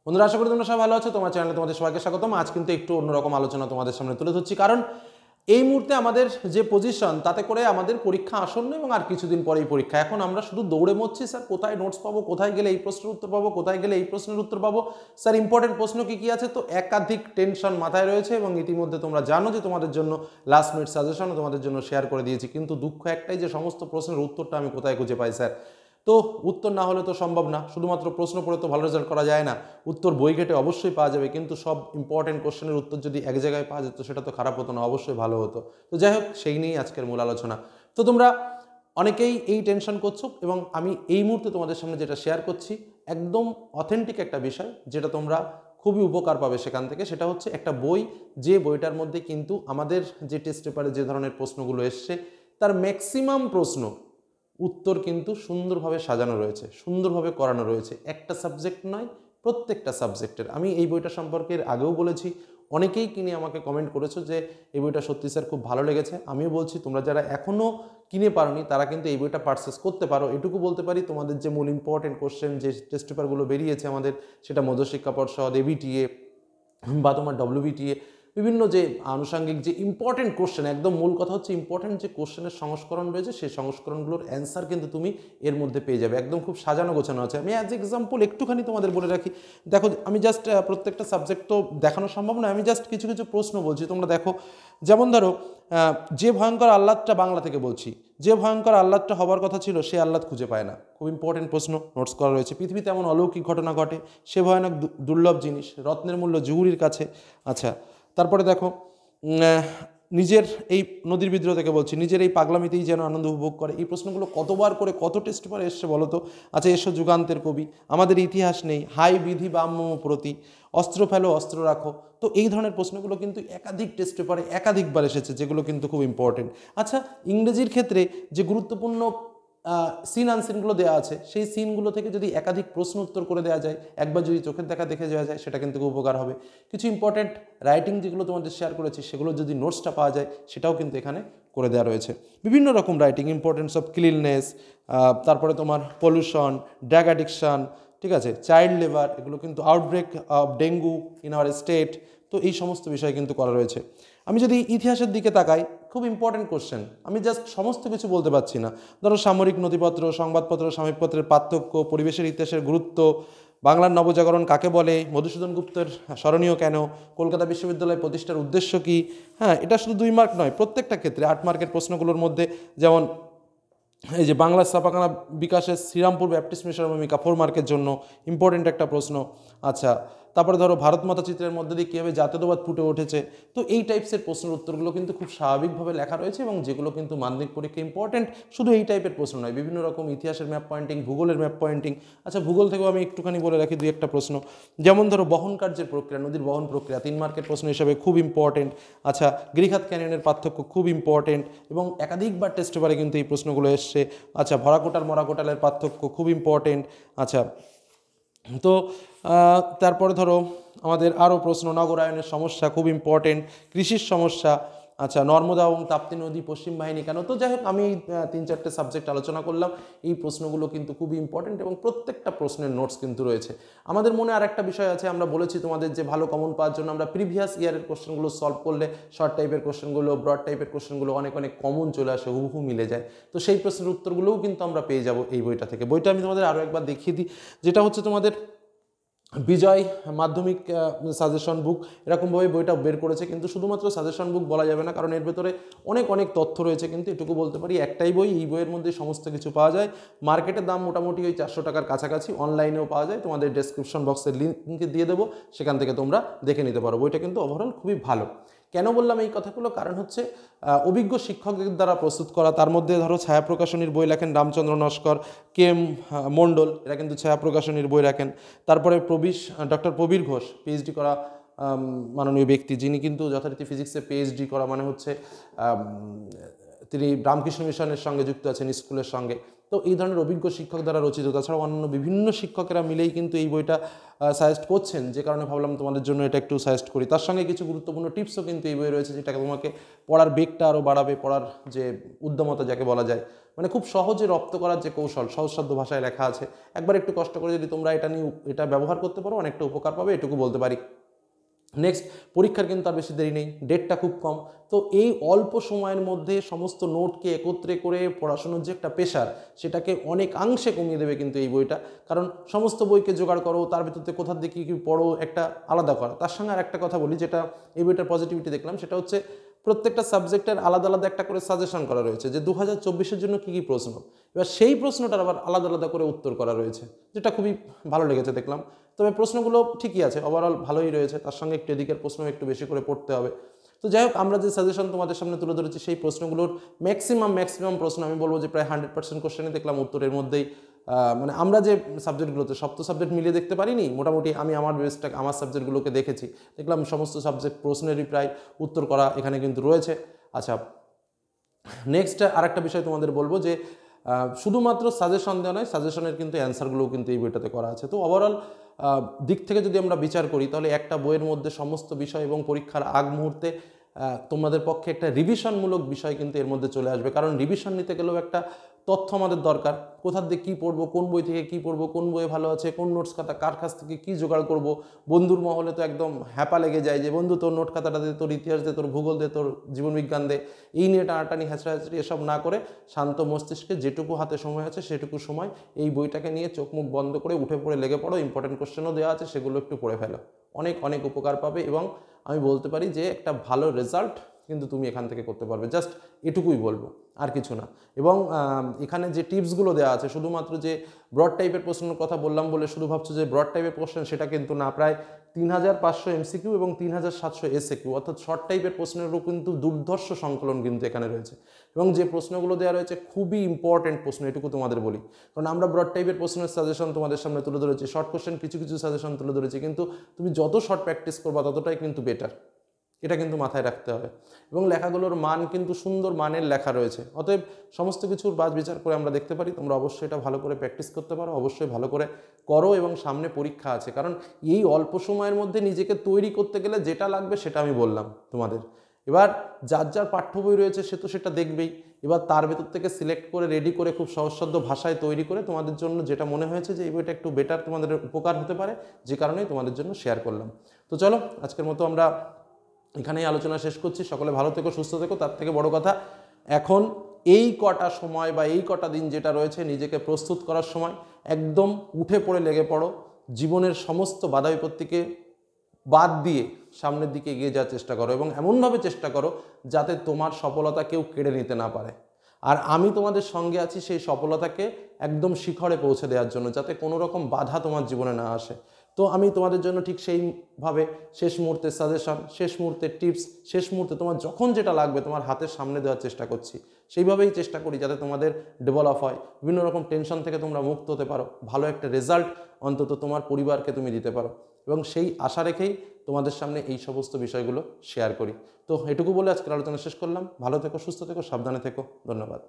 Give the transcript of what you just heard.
বন্ধুরা, আশা করি তোমরা সবাই ভালো আছো। তোমার চ্যানেলে তোমাদের সবাইকে স্বাগতম। আজ কিন্তু একটু অন্যরকম আলোচনা তোমাদের সামনে তুলে ধরছি, কারণ এই মুহূর্তে আমাদের যে পজিশন, তাতে করে আমাদের পরীক্ষা আসন্ন এবং আর কিছুদিন পরেই পরীক্ষা। এখন আমরা শুধু দৌড়ে মরছি, স্যার কোথায় নোটস পাবো, কোথায় গেলে এই প্রশ্নের উত্তর পাবো, কোথায় গেলে এই প্রশ্নের উত্তর পাবো, স্যার ইম্পর্টেন্ট প্রশ্ন কী কী আছে। তো একাধিক টেনশন মাথায় রয়েছে এবং ইতিমধ্যে তোমরা জানো যে তোমাদের জন্য লাস্ট মিনিট সাজেশনও তোমাদের জন্য শেয়ার করে দিয়েছি। কিন্তু দুঃখ একটাই যে সমস্ত প্রশ্নের উত্তরটা আমি কোথায় খুঁজে পাই স্যার। তো উত্তর না হলে তো সম্ভব না, শুধুমাত্র প্রশ্ন পড়ে তো ভালো রেজাল্ট করা যায় না। উত্তর বই ঘেটে অবশ্যই পাওয়া যাবে, কিন্তু সব ইম্পর্টেন্ট কোশ্চেনের উত্তর যদি এক জায়গায় পাওয়া যেত সেটা তো খারাপ হতো না, অবশ্যই ভালো হতো। তো যাই হোক, সেই নিয়েই আজকের মূল আলোচনা। তো তোমরা অনেকেই এই টেনশন করছো এবং আমি এই মুহূর্তে তোমাদের সামনে যেটা শেয়ার করছি একদম অথেন্টিক একটা বিষয়, যেটা তোমরা খুবই উপকার পাবে সেখান থেকে। সেটা হচ্ছে একটা বই, যে বইটার মধ্যে কিন্তু আমাদের যে টেস্ট পেপারে যে ধরনের প্রশ্নগুলো এসছে তার ম্যাক্সিমাম প্রশ্ন উত্তর কিন্তু সুন্দরভাবে সাজানো রয়েছে, সুন্দরভাবে করানো রয়েছে। একটা সাবজেক্ট নয়, প্রত্যেকটা সাবজেক্টের। আমি এই বইটা সম্পর্কে আগেও বলেছি, অনেকেই কিনে আমাকে কমেন্ট করেছো যে এই বইটা সত্যি স্যার খুব ভালো লেগেছে। আমিও বলছি তোমরা যারা এখনও কিনে পারোনি তারা কিন্তু এই বইটা পারচেস করতে পারো। এটুকু বলতে পারি, তোমাদের যে মূল ইম্পর্টেন্ট কোশ্চেন যে টেস্ট পেপারগুলো বেরিয়েছে আমাদের, সেটা মধ্যশিক্ষা পর্ষদ, এবিটিএ বা তোমার ডব্লিউবিটিএ, বিভিন্ন যে আনুষঙ্গিক যে ইম্পর্টেন্ট কোশ্চেন, একদম মূল কথা হচ্ছে ইম্পর্টেন্ট যে কোশ্চেনের সংস্করণ রয়েছে, সেই সংস্করণগুলোর অ্যান্সার কিন্তু তুমি এর মধ্যে পেয়ে যাবে। একদম খুব সাজানো গোছানো আছে। আমি অ্যাজ এক্সাম্পল একটুখানি তোমাদের বলে রাখি। দেখো, আমি জাস্ট প্রত্যেকটা সাবজেক্ট তো দেখানো সম্ভব নয়, আমি জাস্ট কিছু কিছু প্রশ্ন বলছি, তোমরা দেখো। যেমন ধরো, যে ভয়ঙ্কর আহ্লাদটা, বাংলা থেকে বলছি, যে ভয়ঙ্কর আহ্লাদটা হবার কথা ছিল সে আহ্লাদ খুঁজে পায় না। খুব ইম্পর্টেন্ট প্রশ্ন, নোটস করা রয়েছে। পৃথিবীতে এমন অলৌকিক ঘটনা ঘটে, সে ভয়ানক দুর্লভ জিনিস, রত্নের মূল্য জহুরির কাছে। আচ্ছা, তারপরে দেখো, নিজের এই নদীর বিদ্রোহ থেকে বলছি, নিজের এই পাগলামিতেই যেন আনন্দ উপভোগ করে। এই প্রশ্নগুলো কতবার করে কত টেস্ট পরে এসছে বলো তো। আচ্ছা, এসো যুগান্তের কবি, আমাদের ইতিহাস নেই, হাই বিধি বাম্য প্রতি, অস্ত্র ফেলো অস্ত্র রাখো। তো এই ধরনের প্রশ্নগুলো কিন্তু একাধিক টেস্ট পেপারে একাধিকবার এসেছে, যেগুলো কিন্তু খুব ইম্পর্টেন্ট। আচ্ছা, ইংরেজির ক্ষেত্রে যে গুরুত্বপূর্ণ সিন আনসিনগুলো দেওয়া আছে, সেই সিনগুলো থেকে যদি একাধিক প্রশ্ন উত্তর করে দেওয়া যায়, একবার যদি চোখের দেখা দেখে যাওয়া যায়, সেটা কিন্তু খুব উপকার হবে। কিছু ইম্পর্টেন্ট রাইটিং যেগুলো তোমাদের শেয়ার করেছি, সেগুলো যদি নোটসটা পাওয়া যায়, সেটাও কিন্তু এখানে করে দেওয়া রয়েছে। বিভিন্ন রকম রাইটিং, ইম্পর্টেন্স অফ ক্লিননেস, তারপরে তোমার পলিউশন, ড্রাগ অ্যাডিকশান, ঠিক আছে, চাইল্ড লেবার, এগুলো কিন্তু outbreak of dengue in our state. তো এই সমস্ত বিষয় কিন্তু করা রয়েছে। আমি যদি ইতিহাসের দিকে তাকাই, খুব ইম্পর্টেন্ট কোশ্চেন, আমি জাস্ট সমস্ত কিছু বলতে পারছি না। ধরো, সামরিক নথিপত্র, সংবাদপত্র, সাময়িকপত্রের পার্থক্য, পরিবেশের ইতিহাসের গুরুত্ব, বাংলার নবজাগরণ কাকে বলে, মধুসূদন গুপ্তের স্মরণীয় কেন, কলকাতা বিশ্ববিদ্যালয় প্রতিষ্ঠার উদ্দেশ্য কী। হ্যাঁ, এটা শুধু 2 মার্ক নয়, প্রত্যেকটা ক্ষেত্রে 8 মার্কের প্রশ্নগুলোর মধ্যে, যেমন এই যে বাংলার ছাপাখানা বিকাশের শ্রীরামপুর ব্যাপটিস্ট মিশনের ভূমিকা, 4 মার্কের জন্য ইম্পর্টেন্ট একটা প্রশ্ন। আচ্ছা, তারপরে ধরো, ভারত মাতা চিত্রের মধ্যে দিয়ে কীভাবে জাতীয়তাবাদ ফুটে উঠেছে। তো এই টাইপসের প্রশ্নের উত্তরগুলো কিন্তু খুব স্বাভাবিকভাবে লেখা রয়েছে এবং যেগুলো কিন্তু মাধ্যমিক পরীক্ষা ইম্পর্টেন্ট। শুধু এই টাইপের প্রশ্ন নয়, বিভিন্ন রকম ইতিহাসের ম্যাপ পয়েন্টিং, ভূগোলের ম্যাপ পয়েন্টিং। আচ্ছা, ভূগোল থেকেও আমি একটুখানি বলে রাখি 2-1টা প্রশ্ন। যেমন ধরো, বহন কার্যের প্রক্রিয়া, নদীর বহন প্রক্রিয়া, 3 মার্কের প্রশ্ন হিসাবে খুব ইম্পর্টেন্ট। আচ্ছা, গিরিখাত ক্যানিয়নের পার্থক্য খুব ইম্পর্টেন্ট এবং একাধিকবার টেস্ট পেপারে কিন্তু এই প্রশ্নগুলো এসছে। আচ্ছা, ভরাকোটাল মরাকোটালের পার্থক্য খুব ইম্পর্টেন্ট। আচ্ছা, তো তারপরে ধরো আমাদের আরও প্রশ্ন, নগরায়নের সমস্যা খুব ইম্পর্টেন্ট, কৃষির সমস্যা। আচ্ছা, নর্মদা এবং তাপ্তি নদী পশ্চিম বাহিনী কেন। তো যাই হোক, আমি 3-4টে সাবজেক্ট আলোচনা করলাম। এই প্রশ্নগুলো কিন্তু খুবই ইম্পর্টেন্ট এবং প্রত্যেকটা প্রশ্নের নোটস কিন্তু রয়েছে। আমাদের মনে আর একটা বিষয় আছে, আমরা বলেছি তোমাদের যে ভালো কমন পাওয়ার জন্য আমরা প্রিভিয়াস ইয়ারের কোশ্চেনগুলো সলভ করলে শর্ট টাইপের কোশ্চেনগুলো, ব্রড টাইপের কোশ্চেনগুলো অনেক অনেক কমন চলে আসে, হুবহু মিলে যায়। তো সেই প্রশ্নের উত্তরগুলোও কিন্তু আমরা পেয়ে যাব এই বইটা থেকে। বইটা আমি তোমাদের আরও একবার দেখিয়ে দিই, যেটা হচ্ছে তোমাদের বিজয় মাধ্যমিক সাজেশন বুক, এরকমভাবে বইটা বের করেছে। কিন্তু শুধুমাত্র সাজেশন বুক বলা যাবে না, কারণ এর ভেতরে অনেক অনেক তথ্য রয়েছে। কিন্তু এটুকু বলতে পারি, একটাই বই, এই বইয়ের মধ্যে সমস্ত কিছু পাওয়া যায়। মার্কেটের দাম মোটামুটি ওই 400 টাকার কাছাকাছি, অনলাইনেও পাওয়া যায়। তোমাদের ডেসক্রিপশন বক্সের লিঙ্ক দিয়ে দেবো, সেখান থেকে তোমরা দেখে নিতে পারো। বইটা কিন্তু ওভারঅল খুবই ভালো। কেন বললাম এই কথাগুলো, কারণ হচ্ছে অভিজ্ঞ শিক্ষকদের দ্বারা প্রস্তুত করা। তার মধ্যে ধরো, ছায়া প্রকাশনীর বই লেখেন রামচন্দ্র নস্কর, কে এম মণ্ডল, এরা কিন্তু ছায়া প্রকাশনীর বই রাখেন। তারপরে ডক্টর প্রবীর ঘোষ, পিএইচডি করা মাননীয় ব্যক্তি, যিনি কিন্তু যথারীতি ফিজিক্সে পিএইচডি করা মানে হচ্ছে তিনি রামকৃষ্ণ মিশনের সঙ্গে যুক্ত আছেন, স্কুলের সঙ্গে। তো এই ধরনের অভিজ্ঞ শিক্ষক দ্বারা রচিত, তাছাড়াও অন্যান্য বিভিন্ন শিক্ষকেরা মিলেই কিন্তু এই বইটা সাজেস্ট করছেন, যে কারণে ভাবলাম তোমাদের জন্য এটা একটু সাজেস্ট করি। তার সঙ্গে কিছু গুরুত্বপূর্ণ টিপসও কিন্তু এই বইয়ে রয়েছে, যেটা তোমাকে পড়ার বেগটা আরও বাড়াবে, পড়ার যে উদ্যমতা যাকে বলা যায়, মানে খুব সহজে রপ্ত করার যে কৌশল, সহজসাধ্য ভাষায় লেখা আছে। একবার একটু কষ্ট করে যদি তোমরা এটা ব্যবহার করতে পারো, অনেকটা উপকার পাবে, এটুকু বলতে পারি। নেক্সট, পরীক্ষার কিন্তু আর বেশি দেরি নেই, ডেটটা খুব কম। তো এই অল্প সময়ের মধ্যে সমস্ত নোটকে একত্রে করে পড়াশোনার যে একটা প্রেশার, সেটাকে অনেকাংশে কমিয়ে দেবে কিন্তু এই বইটা। কারণ সমস্ত বইকে জোগাড় করো, তার ভিতরে কোথার দিকে কী পড়ো, একটা আলাদা করা। তার সঙ্গে আর একটা কথা বলি, যেটা এই বইটার পজিটিভিটি দেখলাম, সেটা হচ্ছে প্রত্যেকটা সাবজেক্টের আলাদা আলাদা একটা করে সাজেশন করা রয়েছে, যে 2024-এর জন্য কী কী প্রশ্ন, এবার সেই প্রশ্নটার আবার আলাদা আলাদা করে উত্তর করা রয়েছে, যেটা খুবই ভালো লেগেছে দেখলাম। তবে প্রশ্নগুলো ঠিকই আছে, ওভারঅল ভালোই রয়েছে, তার সঙ্গে একটু এদিকের প্রশ্ন একটু বেশি করে পড়তে হবে। তো যাই হোক, আমরা যে সাজেশন তোমাদের সামনে তুলে ধরেছি, সেই প্রশ্নগুলোর ম্যাক্সিমাম প্রশ্ন, আমি বলবো যে প্রায় 100% কোশ্চেনই দেখলাম উত্তরের মধ্যেই। মানে আমরা যে সাবজেক্টগুলোতে সব তো সাবজেক্ট মিলিয়ে দেখতে পারিনি, মোটামুটি আমি আমার বেস্টটা আমার সাবজেক্টগুলোকে দেখেছি, দেখলাম সমস্ত সাবজেক্ট প্রশ্নেরই প্রায় উত্তর করা এখানে কিন্তু রয়েছে। আচ্ছা, নেক্সট আরেকটা বিষয় তোমাদের বলবো, যে শুধুমাত্র সাজেশন দেওয়া নয়, সাজেশনের কিন্তু অ্যান্সারগুলোও কিন্তু এই বইটাতে করা আছে। তো ওভারঅল দিক থেকে যদি আমরা বিচার করি, তাহলে একটা বইয়ের মধ্যে সমস্ত বিষয় এবং পরীক্ষার আগ মুহূর্তে তোমাদের পক্ষে একটা রিভিশনমূলক বিষয় কিন্তু এর মধ্যে চলে আসবে। কারণ রিভিশন নিতে গেলেও একটা তথ্য আমাদের দরকার, কোথার দিকে কী পড়বো, কোন বই থেকে কী পড়বো, কোন বইয়ে ভালো আছে, কোন নোটস খাতা, কার কাছ থেকে কী জোগাড় করব। বন্ধুর মহলে তো একদম হ্যাপা লেগে যায়, যে বন্ধু তোর নোট খাতাটা দে, তোর ইতিহাস দে, তোর ভূগোল দে, তোর জীবনবিজ্ঞান দে। এই নিয়ে টানাটানি হ্যাঁচড়াহ্যাঁচড়ি এসব না করে শান্ত মস্তিষ্কে যেটুকু হাতে সময় আছে সেটুকু সময় এই বইটাকে নিয়ে চোখ মুখ বন্ধ করে উঠে পড়ে লেগে পড়ো। ইম্পর্টেন্ট কোশ্চেনও দেওয়া আছে, সেগুলো একটু পড়ে ফেলো, অনেক অনেক উপকার পাবে। এবং আমি বলতে পারি যে একটা ভালো রেজাল্ট কিন্তু তুমি এখান থেকে করতে পারবে, জাস্ট এটুকুই বলবো, আর কিছু না। এবং এখানে যে টিপসগুলো দেওয়া আছে, শুধুমাত্র যে ব্রড টাইপের প্রশ্নের কথা বললাম বলে শুধু ভাবছো যে ব্রড টাইপের কোশ্চেন, সেটা কিন্তু না। প্রায় 3500 MCQ এবং 3700 SAQ, অর্থাৎ শর্ট টাইপের প্রশ্নেরও কিন্তু দুর্ধর্ষ সংকলন কিন্তু এখানে রয়েছে। এবং যে প্রশ্নগুলো দেওয়া রয়েছে খুবই ইম্পর্টেন্ট প্রশ্ন, এটুকু তোমাদের বলি। কারণ আমরা ব্রড টাইপের প্রশ্নের সাজেশন তোমাদের সামনে তুলে ধরেছি, শর্ট কোশ্চেন কিছু কিছু সাজেশন তুলে ধরেছি, কিন্তু তুমি যত শর্ট প্র্যাকটিস করবা ততটাই কিন্তু বেটার, এটা কিন্তু মাথায় রাখতে হবে। এবং লেখাগুলোর মান কিন্তু সুন্দর মানের লেখা রয়েছে, অতএব সমস্ত কিছুর বাছ বিচার করে আমরা দেখতে পারি। তোমরা অবশ্যই এটা ভালো করে প্র্যাকটিস করতে পারো, অবশ্যই ভালো করে করো। এবং সামনে পরীক্ষা আছে, কারণ এই অল্প সময়ের মধ্যে নিজেকে তৈরি করতে গেলে যেটা লাগবে সেটা আমি বললাম তোমাদের। এবার যার যার পাঠ্য বই রয়েছে সে তো সেটা দেখবেই, এবার তার ভেতর থেকে সিলেক্ট করে রেডি করে খুব সহজসাধ্য ভাষায় তৈরি করে তোমাদের জন্য যেটা মনে হয়েছে যে এই বইটা একটু বেটার, তোমাদের উপকার হতে পারে, যে কারণেই তোমাদের জন্য শেয়ার করলাম। তো চলো, আজকের মতো আমরা এখানেই আলোচনা শেষ করছি। সকলে ভালো থেকো, সুস্থ থেকো। তার থেকে বড় কথা, এখন এই কটা সময় বা এই কটা দিন যেটা রয়েছে, নিজেকে প্রস্তুত করার সময়, একদম উঠে পড়ে লেগে পড়ো, জীবনের সমস্ত বাধা বিপত্তিকে বাদ দিয়ে সামনের দিকে এগিয়ে যাওয়ার চেষ্টা করো। এবং এমনভাবে চেষ্টা করো যাতে তোমার সফলতা কেউ কেড়ে নিতে না পারে। আর আমি তোমাদের সঙ্গে আছি সেই সফলতাকে একদম শিখরে পৌঁছে দেওয়ার জন্য, যাতে কোনো রকম বাধা তোমার জীবনে না আসে। তো আমি তোমাদের জন্য ঠিক সেইভাবে শেষ মুহূর্তের সাজেশন, শেষ মুহূর্তের টিপস, শেষ মুহূর্তে তোমার যখন যেটা লাগবে তোমার হাতের সামনে দেওয়ার চেষ্টা করছি। সেইভাবেই চেষ্টা করি যাতে তোমাদের ডেভেলপ হয়, বিভিন্ন রকম টেনশন থেকে তোমরা মুক্ত হতে পারো, ভালো একটা রেজাল্ট অন্তত তোমার পরিবারকে তুমি দিতে পারো। এবং সেই আশা রেখেই তোমাদের সামনে এই সমস্ত বিষয়গুলো শেয়ার করি। তো এটুকু বলে আজকের আলোচনা শেষ করলাম। ভালো থেকো, সুস্থ থেকো, সাবধানে থেকো। ধন্যবাদ।